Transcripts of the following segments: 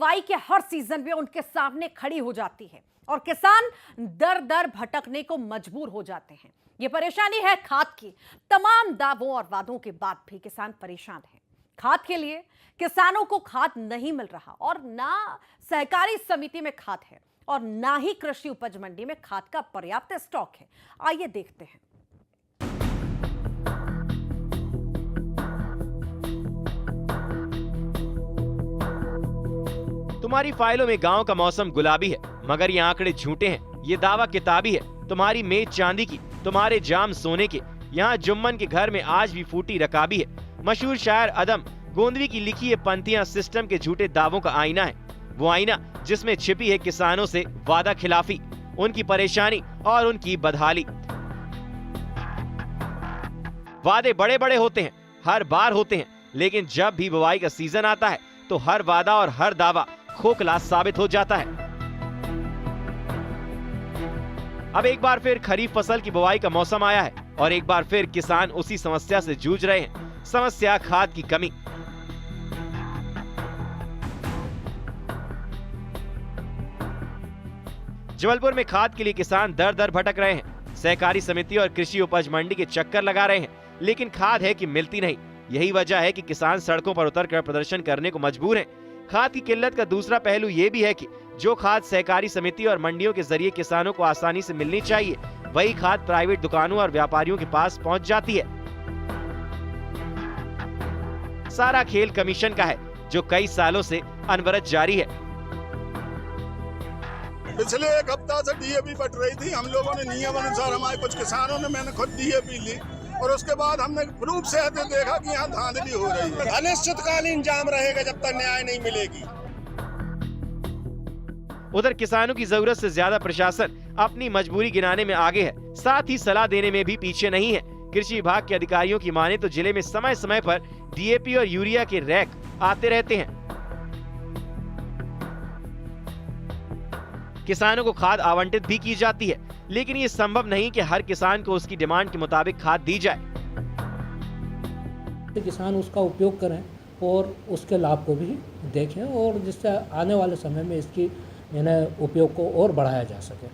दवाई के हर सीजन में उनके सामने खड़ी हो जाती है और किसान दर दर भटकने को मजबूर हो जाते हैं। ये परेशानी है खाद की। तमाम दावों और वादों के बाद भी किसान परेशान है। खाद के लिए किसानों को खाद नहीं मिल रहा और ना सहकारी समिति में खाद है और ना ही कृषि उपज मंडी में खाद का पर्याप्त स्टॉक है। आइए देखते हैं। तुम्हारी फाइलों में गांव का मौसम गुलाबी है, मगर ये आंकड़े झूठे हैं। ये दावा किताबी है, तुम्हारी मेज चांदी की, तुम्हारे जाम सोने के। यहाँ जुम्मन के घर में आज भी फूटी रकाबी है। मशहूर शायर अदम गोंदवी की लिखी ये पंक्तियां सिस्टम के झूठे दावों का आईना है। वो आईना जिसमें छिपी है किसानों से वादा खिलाफी, उनकी परेशानी और उनकी बदहाली। वादे बड़े बड़े होते हैं, हर बार होते हैं, लेकिन जब भी बुवाई का सीजन आता है तो हर वादा और हर दावा खोखला साबित हो जाता है। अब एक बार फिर खरीफ फसल की बुवाई का मौसम आया है और एक बार फिर किसान उसी समस्या से जूझ रहे हैं। समस्या खाद की कमी। जबलपुर में खाद के लिए किसान दर दर भटक रहे हैं। सहकारी समिति और कृषि उपज मंडी के चक्कर लगा रहे हैं, लेकिन खाद है कि मिलती नहीं। यही वजह है कि किसान सड़कों पर उतरकर प्रदर्शन करने को मजबूर हैं। खाद की किल्लत का दूसरा पहलू ये भी है कि जो खाद सहकारी समिति और मंडियों के जरिए किसानों को आसानी से मिलनी चाहिए, वही खाद प्राइवेट दुकानों और व्यापारियों के पास पहुंच जाती है। सारा खेल कमीशन का है, जो कई सालों से अनवरत जारी है। पिछले एक हफ्ता से डीएपी बट रही थी। हम लोगों ने नियम अनुसार, हमारे कुछ किसानों ने, मैंने खुद डीएपी ली और उसके बाद हमने प्रूफ से देखा कि यहाँ धांधली हो रही है। अनिश्चितकालीन जाम रहेगा जब तक न्याय नहीं मिलेगी। उधर किसानों की जरूरत से ज्यादा प्रशासन अपनी मजबूरी गिनाने में आगे है, साथ ही सलाह देने में भी पीछे नहीं है। कृषि विभाग के अधिकारियों की माने तो जिले में समय समय पर डीएपी और यूरिया के रैक आते रहते हैं। किसानों को खाद आवंटित भी की जाती है, लेकिन ये संभव नहीं कि हर किसान को उसकी डिमांड के मुताबिक खाद दी जाए। किसान उसका उपयोग करें और उसके लाभ को भी देखें और जिससे आने वाले समय में इसकी उपयोग को और बढ़ाया जा सके।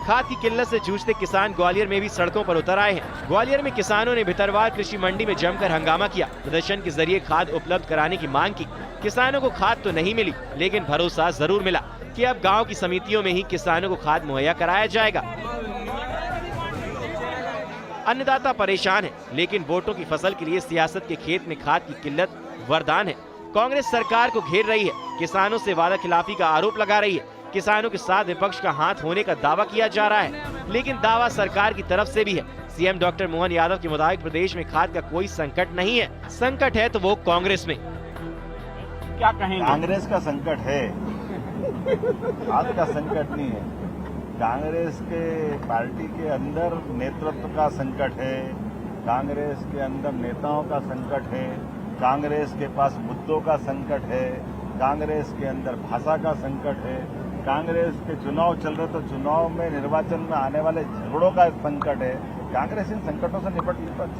खाद की किल्लत से जूझते किसान ग्वालियर में भी सड़कों पर उतर आए हैं। ग्वालियर में किसानों ने भितरवार कृषि मंडी में जमकर हंगामा किया। प्रदर्शन के जरिए खाद उपलब्ध कराने की मांग की। किसानों को खाद तो नहीं मिली, लेकिन भरोसा जरूर मिला कि अब गांव की समितियों में ही किसानों को खाद मुहैया कराया जाएगा। अन्नदाता परेशान है, लेकिन वोटों की फसल के लिए सियासत के खेत में खाद की किल्लत वरदान है। कांग्रेस सरकार को घेर रही है, किसानों से वादा खिलाफी का आरोप लगा रही है। किसानों के साथ विपक्ष का हाथ होने का दावा किया जा रहा है, लेकिन दावा सरकार की तरफ से भी है। सीएम डॉक्टर मोहन यादव के मुताबिक प्रदेश में खाद का कोई संकट नहीं है। संकट है तो वो कांग्रेस में। क्या कहेंगे? कांग्रेस का संकट है, खाद का संकट नहीं है। कांग्रेस के पार्टी के अंदर नेतृत्व का संकट है, कांग्रेस के अंदर नेताओं का संकट है, कांग्रेस के पास मुद्दों का संकट है, कांग्रेस के अंदर भाषा का संकट है, कांग्रेस के चुनाव चल रहे तो चुनाव में निर्वाचन में आने वाले झगड़ों का संकट है। कांग्रेस इन संकटों से निपट नहीं पाती।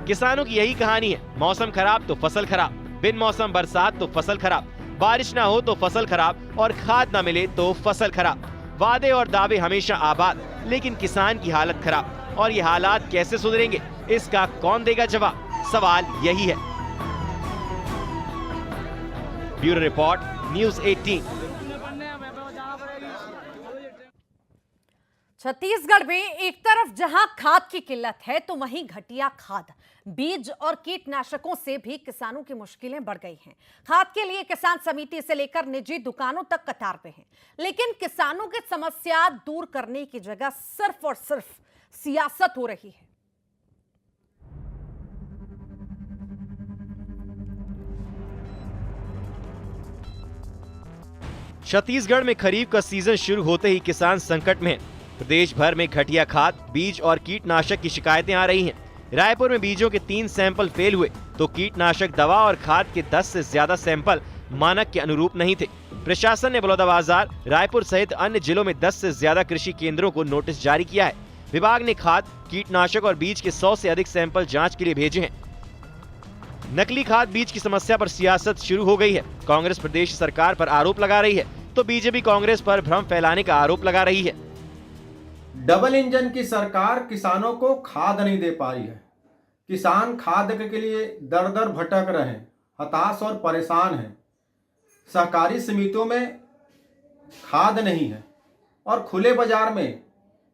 किसानों की यही कहानी है। मौसम खराब तो फसल खराब, बिन मौसम बरसात तो फसल खराब, बारिश ना हो तो फसल खराब और खाद ना मिले तो फसल खराब। वादे और दावे हमेशा आबाद, लेकिन किसान की हालत खराब। और ये हालात कैसे सुधरेंगे, इसका कौन देगा जवाब? सवाल यही है। Bureau report, news 18। छत्तीसगढ़ में एक तरफ जहां खाद की किल्लत है तो वहीं घटिया खाद, बीज और कीटनाशकों से भी किसानों की मुश्किलें बढ़ गई हैं। खाद के लिए किसान समिति से लेकर निजी दुकानों तक कतार पे हैं, लेकिन किसानों की समस्या दूर करने की जगह सिर्फ और सिर्फ सियासत हो रही है। छत्तीसगढ़ में खरीफ का सीजन शुरू होते ही किसान संकट में है। प्रदेश भर में घटिया खाद, बीज और कीटनाशक की शिकायतें आ रही हैं। रायपुर में बीजों के 3 सैंपल फेल हुए तो कीटनाशक दवा और खाद के 10 से ज्यादा सैंपल मानक के अनुरूप नहीं थे। प्रशासन ने बलौदाबाजार, रायपुर सहित अन्य जिलों में 10 से ज्यादा कृषि केंद्रों को नोटिस जारी किया है। विभाग ने खाद, कीटनाशक और बीज के 100 से अधिक सैंपल जांच के लिए भेजे हैं। नकली खाद बीज की समस्या पर सियासत शुरू हो गई है। कांग्रेस प्रदेश सरकार पर आरोप लगा रही है तो बीजेपी कांग्रेस पर भ्रम फैलाने का आरोप लगा रही है। डबल इंजन की सरकार किसानों को खाद नहीं दे पा रही है। किसान खाद के लिए दर दर भटक रहे हैं, हताश और परेशान हैं। सहकारी समितियों में खाद नहीं है और खुले बाजार में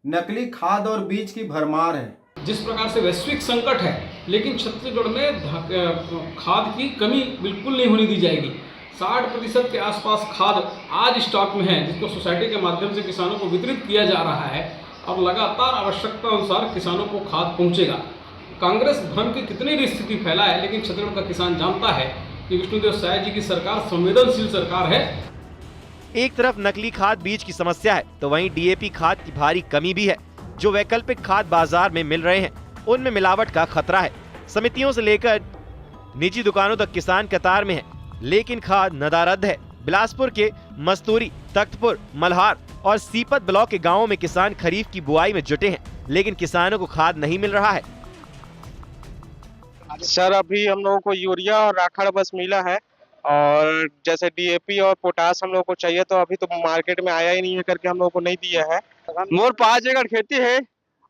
नकली खाद और बीज की भरमार है। जिस प्रकार से वैश्विक संकट है, लेकिन छत्तीसगढ़ में खाद की कमी बिल्कुल नहीं होने दी जाएगी। 60% के आसपास खाद आज स्टॉक में है, जिसको सोसाइटी के माध्यम से किसानों को वितरित किया जा रहा है। अब लगातार आवश्यकता अनुसार किसानों को खाद पहुंचेगा। कांग्रेस भ्रम की कितनी भी स्थिति फैलाए, लेकिन छत्तीसगढ़ का किसान जानता है कि विष्णुदेव साय जी की सरकार संवेदनशील सरकार है। एक तरफ नकली खाद बीज की समस्या है तो वहीं डीएपी खाद की भारी कमी भी है। जो वैकल्पिक खाद बाजार में मिल रहे हैं उनमें मिलावट का खतरा है। समितियों से लेकर निजी दुकानों तक किसान कतार में है, लेकिन खाद नदारद है। बिलासपुर के मस्तूरी, तख्तपुर, मल्हार और सीपत ब्लॉक के गांवों में किसान खरीफ की बुआई में जुटे हैं, लेकिन किसानों को खाद नहीं मिल रहा है। सर, अभी हम लोगों को यूरिया और राखड़ बस मिला है, और जैसे डीएपी और पोटास हम लोगों को चाहिए तो अभी तो मार्केट में आया ही नहीं है करके हम लोगों को नहीं दिया है। मोर 5 एकड़ खेती है,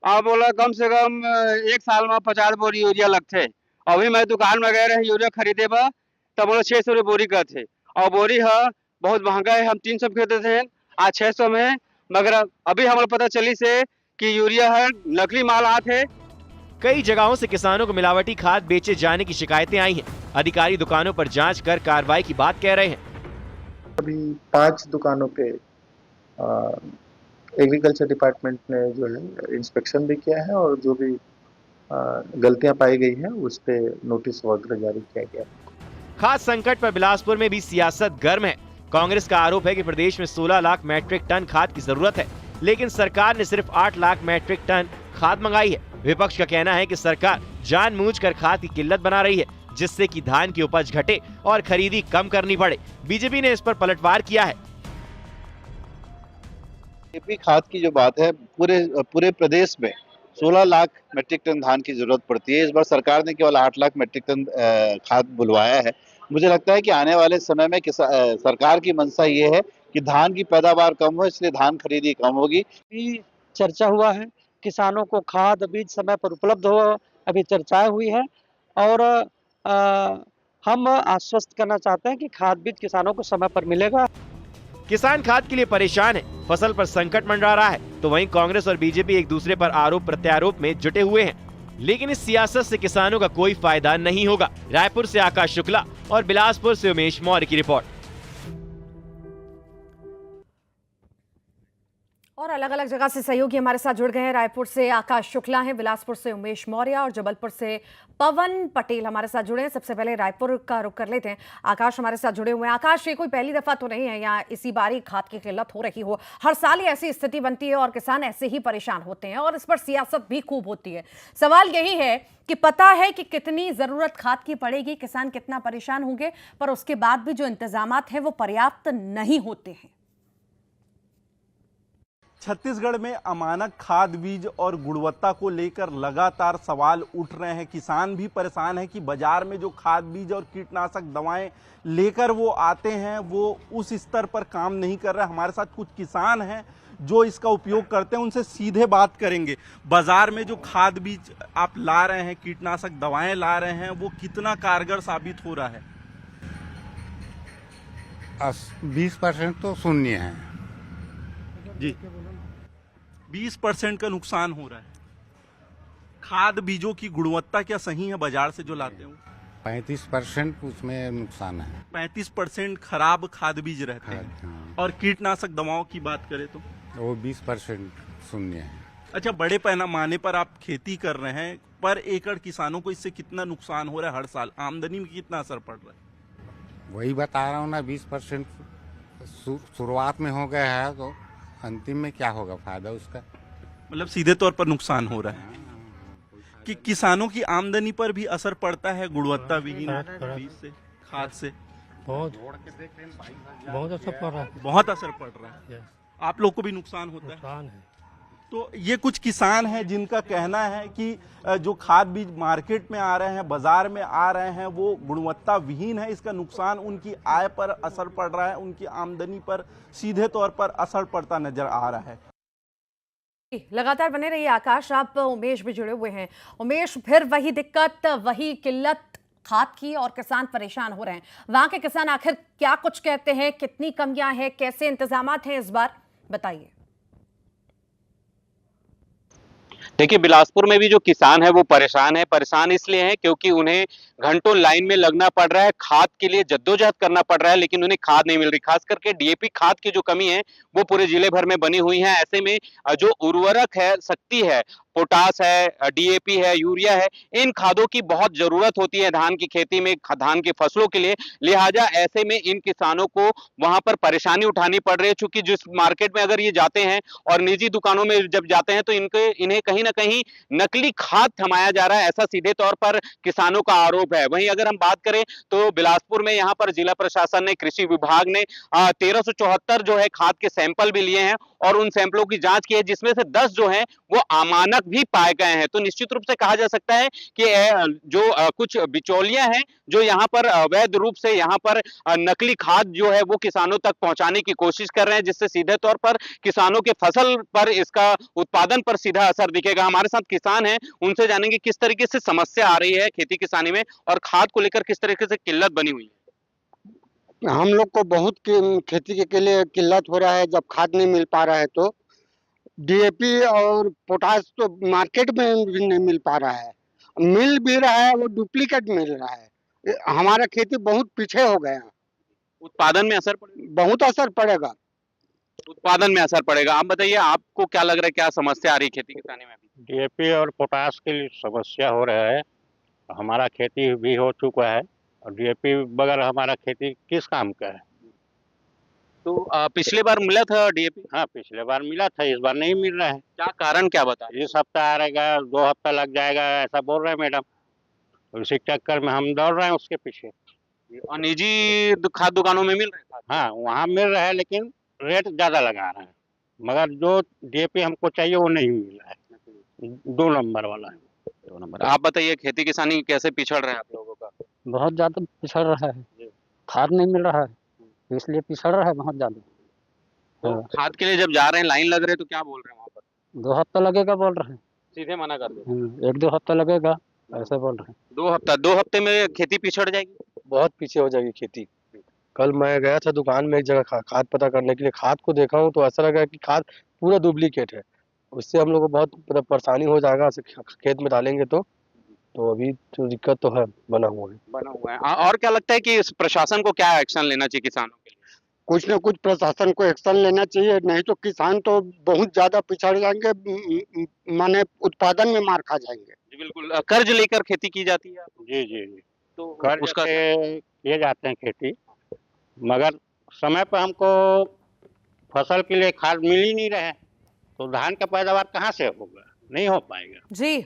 अब बोला कम से कम एक साल में 50 बोरी यूरिया लगते। अभी मैं दुकान में गए रहे यूरिया खरीदे बा तब बोला 600 रुपये बोरी का थे, और बोरी है बहुत महंगा है। हम 300 में खरीदते थे, आज 600 में है। मगर अभी हमें पता चली से कि यूरिया है नकली माल आते है। कई जगहों से किसानों को मिलावटी खाद बेचे जाने की शिकायतें आई हैं। अधिकारी दुकानों पर जांच कर कार्रवाई की बात कह रहे हैं। अभी 5 दुकानों पे एग्रीकल्चर डिपार्टमेंट ने जो है इंस्पेक्शन भी किया है, और जो भी गलतियां पाई गई हैं उस पे नोटिस वगैरह जारी किया गया। खाद संकट पर बिलासपुर में भी सियासत गर्म है। कांग्रेस का आरोप है कि प्रदेश में 16 लाख मैट्रिक टन खाद की जरूरत है, लेकिन सरकार ने सिर्फ 8 लाख मैट्रिक टन खाद मंगाई है। विपक्ष का कहना है कि सरकार जानबूझकर खाद की किल्लत बना रही है, जिससे कि धान की उपज घटे और खरीदी कम करनी पड़े। बीजेपी ने इस पर पलटवार किया है। डीएपी खाद की जो बात है, पूरे प्रदेश में 16 लाख मेट्रिक टन धान की जरूरत पड़ती है। इस बार सरकार ने केवल 8 लाख मेट्रिक टन खाद बुलवाया है। मुझे लगता है कि आने वाले समय में सरकार की मंशा ये है कि धान की पैदावार कम हो, इसलिए धान खरीदी कम होगी। चर्चा हुआ है, किसानों को खाद बीज समय पर उपलब्ध हो, अभी चर्चाएं हुई है, और हम आश्वस्त करना चाहते हैं कि खाद बीज किसानों को समय पर मिलेगा। किसान खाद के लिए परेशान है, फसल पर संकट मंडरा रहा है, तो वहीं कांग्रेस और बीजेपी एक दूसरे पर आरोप प्रत्यारोप में जुटे हुए हैं। लेकिन इस सियासत से किसानों का कोई फायदा नहीं होगा। रायपुर से आकाश शुक्ला और बिलासपुर से उमेश मौर्य की रिपोर्ट। और अलग अलग जगह से सहयोगी हमारे साथ जुड़ गए हैं। रायपुर से आकाश शुक्ला हैं, बिलासपुर से उमेश मौर्य और जबलपुर से पवन पटेल हमारे साथ जुड़े हैं। सबसे पहले रायपुर का रुख कर लेते हैं। आकाश हमारे साथ जुड़े हुए हैं। आकाश, ये कोई पहली दफा तो नहीं है यहाँ इसी बारी खाद की किल्लत हो रही हो। हर साल ही ऐसी स्थिति बनती है और किसान ऐसे ही परेशान होते हैं, और इस पर सियासत भी खूब होती है। सवाल यही है कि पता है कि कितनी जरूरत खाद की पड़ेगी, किसान कितना परेशान होंगे, पर उसके बाद भी जो इंतजामात हैं वो पर्याप्त नहीं होते हैं। छत्तीसगढ़ में अमानक खाद बीज और गुणवत्ता को लेकर लगातार सवाल उठ रहे हैं। किसान भी परेशान है कि बाजार में जो खाद बीज और कीटनाशक दवाएं लेकर वो आते हैं वो उस स्तर पर काम नहीं कर रहे। हमारे साथ कुछ किसान हैं जो इसका उपयोग करते हैं, उनसे सीधे बात करेंगे। बाजार में जो खाद बीज आप ला रहे हैं, कीटनाशक दवाएं ला रहे हैं, वो कितना कारगर साबित हो रहा है? 20% तो शून्य है जी। 20% का नुकसान हो रहा है। खाद बीजों की गुणवत्ता क्या सही है बाजार से जो लाते हो? 35% उसमें नुकसान है। 35% खराब खाद बीज रहते हैं। हाँ। और कीटनाशक दवाओं की बात करें तो वो 20% शून्य है। अच्छा, बड़े पैमाने पर आप खेती कर रहे हैं, पर एकड़ किसानों को इससे कितना नुकसान हो रहा है? हर साल आमदनी में कितना असर पड़ रहा है? वही बता रहा हूँ ना, 20% शुरुआत में हो गया है, तो अंतिम में क्या होगा फायदा उसका? मतलब सीधे तौर पर नुकसान हो रहा है कि किसानों की आमदनी पर भी असर पड़ता है गुणवत्ता विहीन बीज से, खाद से? बहुत असर पड़ रहा है। बहुत असर पड़ रहा है। आप लोग को भी नुकसान होता है? तो ये कुछ किसान हैं जिनका कहना है कि जो खाद बीज मार्केट में आ रहे हैं, बाजार में आ रहे हैं, वो गुणवत्ता विहीन है। इसका नुकसान उनकी आय पर असर पड़ रहा है, उनकी आमदनी पर सीधे तौर पर असर पड़ता नजर आ रहा है। लगातार बने रहिए आकाश, आप उमेश भी जुड़े हुए हैं। उमेश, फिर वही दिक्कत, वही किल्लत खाद की और किसान परेशान हो रहे हैं। वहां के किसान आखिर क्या कुछ कहते हैं, कितनी कमियां हैं, कैसे इंतजामात हैं इस बार, बताइए। देखिए, बिलासपुर में भी जो किसान है वो परेशान इसलिए हैं क्योंकि उन्हें घंटों लाइन में लगना पड़ रहा है, खाद के लिए जद्दोजहद करना पड़ रहा है, लेकिन उन्हें खाद नहीं मिल रही। खास करके डीएपी खाद की जो कमी है वो पूरे जिले भर में बनी हुई है। ऐसे में जो उर्वरक है, शक्ति है, पोटास है, डीएपी है, यूरिया है, इन खादों की बहुत जरूरत होती है धान की खेती में, धान की फसलों के लिए। लिहाजा ऐसे में इन किसानों को वहां पर परेशानी उठानी पड़ रही है, चूंकि जिस मार्केट में अगर ये जाते हैं और निजी दुकानों में जब जाते हैं तो इन्हें कहीं ना कहीं नकली खाद थमाया जा रहा है, ऐसा सीधे तौर पर किसानों का आरोप है। वहीं अगर हम बात करें तो बिलासपुर में यहाँ पर जिला प्रशासन ने, कृषि विभाग ने 1374 जो है खाद के सैंपल भी लिए हैं और उन सैंपलों की जांच की है, जिसमें से 10 जो हैं वो अमानक भी पाए गए हैं। तो निश्चित रूप से कहा जा सकता है कि जो कुछ बिचौलियां हैं जो यहाँ पर अवैध रूप से यहाँ पर नकली खाद जो है वो किसानों तक पहुंचाने की कोशिश कर रहे हैं, जिससे सीधे तौर पर किसानों के फसल पर, इसका उत्पादन पर सीधा असर दिखेगा। हमारे साथ किसान हैं, उनसे जानेंगे किस तरीके से समस्या आ रही है खेती किसानी में और खाद को लेकर किस तरीके से किल्लत बनी हुई है। हम लोग को बहुत खेती के लिए किल्लत हो रहा है। जब खाद नहीं मिल पा रहा है तो डीएपी और पोटास तो मार्केट में भी नहीं मिल पा रहा है, मिल भी रहा है वो डुप्लीकेट मिल रहा है। हमारा खेती बहुत पीछे हो गया। उत्पादन में असर पड़ेगा? बहुत असर पड़ेगा, उत्पादन में असर पड़ेगा। आप बताइए, आपको क्या लग रहा है, क्या समस्या आ रही है खेती किसानी में? डीएपी और पोटास की समस्या हो रहा है। हमारा खेती भी हो चुका है और डीएपी बगैर हमारा खेती किस काम का है। तो पिछले बार मिला था डीएपी? हाँ, पिछले बार मिला था, इस बार नहीं मिल रहा है। क्या कारण क्या बता? इस हफ्ता आ रहेगा, 2 हफ्ता लग जाएगा, ऐसा बोल रहे हैं मैडम। उसी चक्कर में हम दौड़ रहे हैं उसके पीछे। और निजी खाद दुकानों में मिल रहा है? हाँ, वहाँ मिल रहा है लेकिन रेट ज्यादा लगा रहे हैं, मगर जो डीएपी हमको चाहिए वो नहीं मिल रहा है, 2 नंबर वाला है। 2 नंबर। आप बताइए, खेती किसानी कैसे पिछड़ रहे हैं आप लोगों का? बहुत ज़्यादा पिछड़ रहा है, खाद नहीं मिल रहा है इसलिए पिछड़ रहा है बहुत ज़्यादा। तो खाद के लिए जब जा रहे हैं, लाइन लग रहे हैं, तो क्या बोल रहे हैं वहाँ पर? 2 हफ्ता लगेगा बोल रहे हैं। सीधे मना कर दो? 1-2 हफ्ता लगेगा ऐसे बोल रहे हैं। 2 हफ्ते में खेती पिछड़ जाएगी? बहुत पीछे हो जाएगी खेती। कल मैं गया था दुकान में एक जगह खाद पता करने के लिए, खाद को देखा हूँ तो ऐसा लगा कि खाद पूरा डुप्लीकेट है। उससे हम लोग को बहुत परेशानी हो जाएगा खेत में डालेंगे तो अभी तो दिक्कत तो है, बना हुआ है। और क्या लगता है कि इस प्रशासन को क्या एक्शन लेना चाहिए किसानों के लिए? कुछ न कुछ प्रशासन को एक्शन लेना चाहिए, नहीं तो किसान तो बहुत ज्यादा पिछड़ जाएंगे, माने उत्पादन में मार खा जाएंगे। जी बिल्कुल। कर्ज लेकर खेती की जाती है? जी जी जी। तो कर्ज उसका किए जाते हैं खेती, मगर समय पर हमको फसल के लिए खाद मिल ही नहीं रहे, तो धान का पैदावार कहाँ से होगा, नहीं हो पाएगा। जी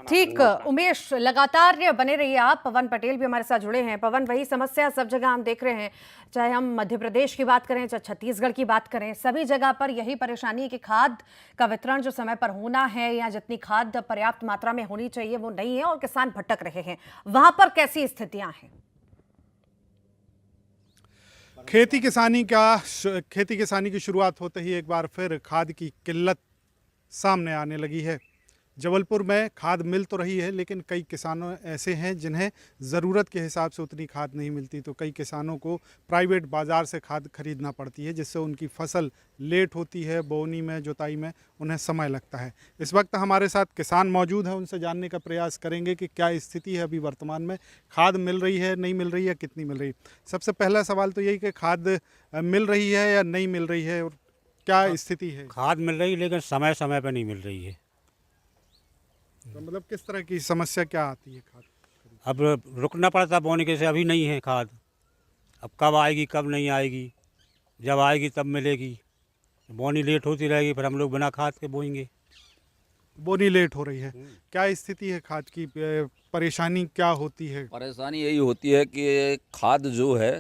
ठीक उमेश, लगातार बने रहिए आप। पवन पटेल भी हमारे साथ जुड़े हैं। पवन, वही समस्या सब जगह हम देख रहे हैं, चाहे हम मध्य प्रदेश की बात करें, चाहे छत्तीसगढ़ की बात करें, सभी जगह पर यही परेशानी है कि खाद का वितरण जो समय पर होना है या जितनी खाद पर्याप्त मात्रा में होनी चाहिए वो नहीं है और किसान भटक रहे हैं। वहां पर कैसी स्थितियां हैं? खेती किसानी की शुरुआत होते ही एक बार फिर खाद की किल्लत सामने आने लगी है। जबलपुर में खाद मिल तो रही है, लेकिन कई किसानों ऐसे हैं जिन्हें ज़रूरत के हिसाब से उतनी खाद नहीं मिलती, तो कई किसानों को प्राइवेट बाज़ार से खाद खरीदना पड़ती है, जिससे उनकी फसल लेट होती है, बोनी में, जुताई में उन्हें समय लगता है। इस वक्त हमारे साथ किसान मौजूद हैं, उनसे जानने का प्रयास करेंगे कि क्या स्थिति है अभी वर्तमान में, खाद मिल रही है, नहीं मिल रही है, कितनी मिल रही है। सबसे पहला सवाल तो यही कि खाद मिल रही है या नहीं मिल रही है और क्या स्थिति है? खाद मिल रही है लेकिन समय समय पर नहीं मिल रही है। तो मतलब किस तरह की समस्या क्या आती है? खाद अब रुकना पड़ता बोने के से, अभी नहीं है खाद, अब कब आएगी कब नहीं आएगी, जब आएगी तब मिलेगी। बोनी लेट होती रहेगी, फिर हम लोग बिना खाद के बोएंगे। बोनी लेट हो रही है, क्या स्थिति है खाद की? परेशानी क्या होती है? परेशानी यही होती है कि खाद जो है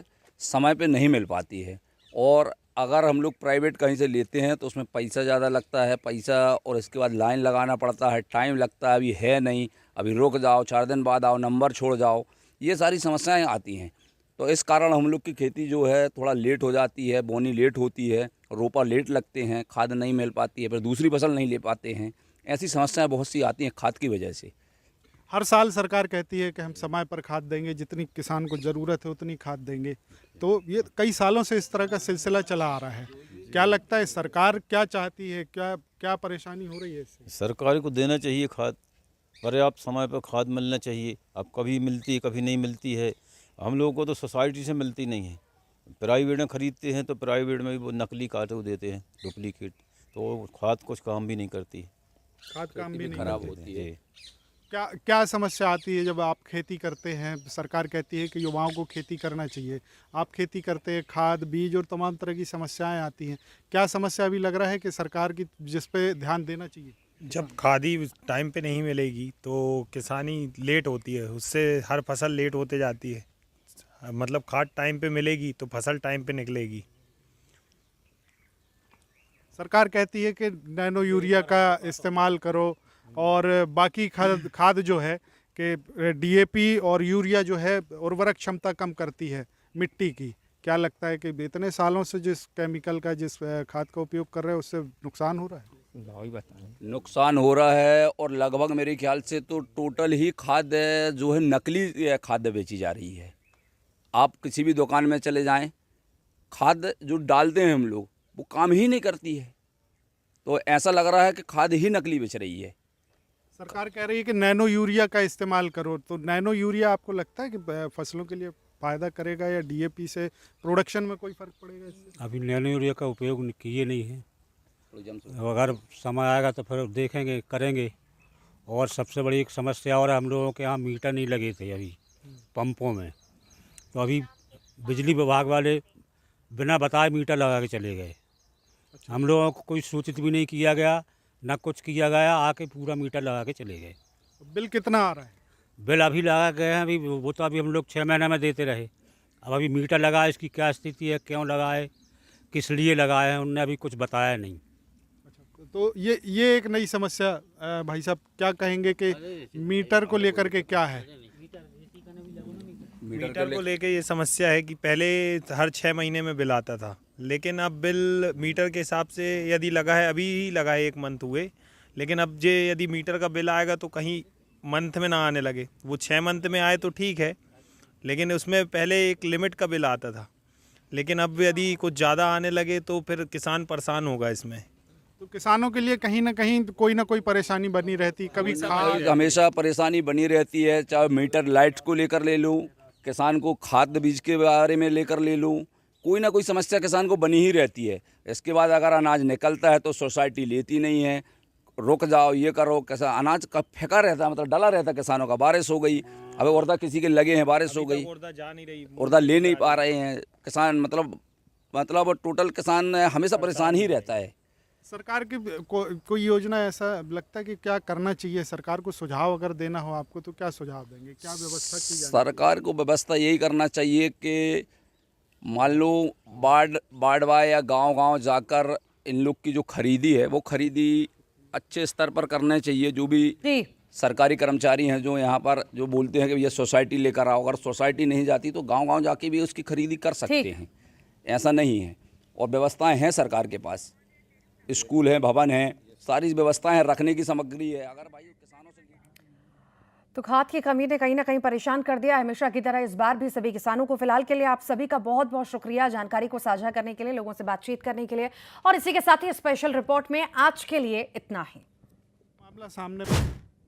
समय पे नहीं मिल पाती है और अगर हम लोग प्राइवेट कहीं से लेते हैं तो उसमें पैसा ज़्यादा लगता है, पैसा और इसके बाद लाइन लगाना पड़ता है, टाइम लगता है, अभी है नहीं, अभी रुक जाओ, 4 दिन बाद आओ, नंबर छोड़ जाओ, ये सारी समस्याएं आती हैं। तो इस कारण हम लोग की खेती जो है थोड़ा लेट हो जाती है, बोनी लेट होती है, रोपा लेट लगते हैं, खाद नहीं मिल पाती है, फिर दूसरी फसल नहीं ले पाते हैं। ऐसी समस्याएं बहुत सी आती हैं खाद की वजह से। हर साल सरकार कहती है कि हम समय पर खाद देंगे, जितनी किसान को ज़रूरत है उतनी खाद देंगे, तो ये कई सालों से इस तरह का सिलसिला चला आ रहा है। क्या लगता है सरकार क्या चाहती है, क्या परेशानी हो रही है इससे? सरकार को देना चाहिए खाद, पर्याप्त समय पर खाद मिलना चाहिए। अब कभी मिलती है, कभी नहीं मिलती है। हम लोगों को तो सोसाइटी से मिलती नहीं है, प्राइवेट में ख़रीदते हैं तो प्राइवेट में भी वो नकली खाद वो देते हैं, डुप्लीकेट, तो खाद कुछ काम भी नहीं करती, खाद काम भी नहीं खराब करती। होती है। क्या समस्या आती है जब आप खेती करते हैं? सरकार कहती है कि युवाओं को खेती करना चाहिए, आप खेती करते हैं, खाद बीज और तमाम तरह की समस्याएं आती हैं। क्या समस्या अभी लग रहा है कि सरकार की जिस पे ध्यान देना चाहिए? जब खादी टाइम पे नहीं मिलेगी तो किसानी लेट होती है, उससे हर फसल लेट होते जाती है। मतलब खाद टाइम पे मिलेगी तो फसल टाइम पे निकलेगी। सरकार कहती है कि नैनो यूरिया का इस्तेमाल करो और बाकी खाद जो है कि डीएपी और यूरिया जो है उर्वरक क्षमता कम करती है मिट्टी की। क्या लगता है कि इतने सालों से जिस केमिकल का, जिस खाद का उपयोग कर रहे हैं उससे नुकसान हो रहा है? नुकसान हो रहा है और लगभग मेरे ख्याल से तो टोटल ही खाद जो है नकली खाद बेची जा रही है। आप किसी भी दुकान में चले जाएं, खाद जो डालते हैं हम लोग वो काम ही नहीं करती है, तो ऐसा लग रहा है कि खाद ही नकली बेच रही है। सरकार कह रही है कि नैनो यूरिया का इस्तेमाल करो, तो नैनो यूरिया आपको लगता है कि फसलों के लिए फ़ायदा करेगा या डीएपी से प्रोडक्शन में कोई फ़र्क पड़ेगा इससे? अभी नैनो यूरिया का उपयोग किए नहीं है, अगर समय आएगा तो फिर देखेंगे, करेंगे। और सबसे बड़ी एक समस्या और हम लोगों के यहाँ मीटर नहीं लगे थे अभी पंपों में, तो अभी बिजली विभाग वाले बिना बताए मीटर लगा के चले गए। हम लोगों को कोई सूचित भी नहीं किया गया, ना कुछ किया गया, आके पूरा मीटर लगा के चले गए। बिल कितना आ रहा है? बिल अभी लगा गए हैं, अभी वो तो अभी हम लोग 6 महीने में देते रहे। अब अभी मीटर लगा है, इसकी क्या स्थिति है, क्यों लगा है, किस लिए लगाए हैं, उनने अभी कुछ बताया नहीं। तो ये एक नई समस्या भाई साहब क्या कहेंगे कि मीटर को लेकर के क्या है? मीटर को लेके ये समस्या है कि पहले हर 6 महीने में बिल आता था, लेकिन अब बिल मीटर के हिसाब से यदि लगा है, अभी ही लगा है 1 मंथ हुए, लेकिन अब यदि मीटर का बिल आएगा तो कहीं मंथ में ना आने लगे। वो 6 मंथ में आए तो ठीक है, लेकिन उसमें पहले एक लिमिट का बिल आता था, लेकिन अब यदि कुछ ज़्यादा आने लगे तो फिर किसान परेशान होगा इसमें। तो किसानों के लिए कहीं ना कोई परेशानी बनी रहती, कभी हमेशा परेशानी बनी रहती है। चाहे मीटर लाइट को लेकर ले लूँ, किसान को खाद बीज के बारे में लेकर ले लूँ, कोई ना कोई समस्या किसान को बनी ही रहती है। इसके बाद अगर अनाज निकलता है तो सोसाइटी लेती नहीं है, रुक जाओ, ये करो, कैसा अनाज का फेंका रहता है, मतलब डला रहता है किसानों का। बारिश हो गई, अब उर्दा किसी के लगे हैं, बारिश हो गई, उर्दा ले नहीं पा रहे हैं किसान, मतलब टोटल किसान हमेशा परेशान ही रहता है। सरकार की कोई योजना ऐसा लगता है कि क्या करना चाहिए? सरकार को सुझाव अगर देना हो आपको तो क्या सुझाव देंगे, क्या व्यवस्था की जाए? सरकार को व्यवस्था यही करना चाहिए कि मान लो बाड़वा या गांव-गांव जाकर इन लोग की जो खरीदी है वो खरीदी अच्छे स्तर पर करने चाहिए। जो भी सरकारी कर्मचारी हैं जो यहाँ पर जो बोलते हैं कि ये सोसाइटी लेकर आओ, अगर सोसाइटी नहीं जाती तो गांव-गांव जाके भी उसकी खरीदी कर सकते हैं, ऐसा नहीं है। और व्यवस्थाएं हैं सरकार के पास, स्कूल है, भवन है, सारी व्यवस्थाएं रखने की सामग्री है। अगर भाई किसानों से तो खाद की कमी ने कहीं ना कहीं परेशान कर दिया। हमेशा की तरह इस बार भी सभी किसानों को। फिलहाल के लिए आप सभी का बहुत बहुत शुक्रिया जानकारी को साझा करने के लिए, लोगों से बातचीत करने के लिए। और इसी के साथ ही स्पेशल रिपोर्ट में आज के लिए इतना ही। मामला सामने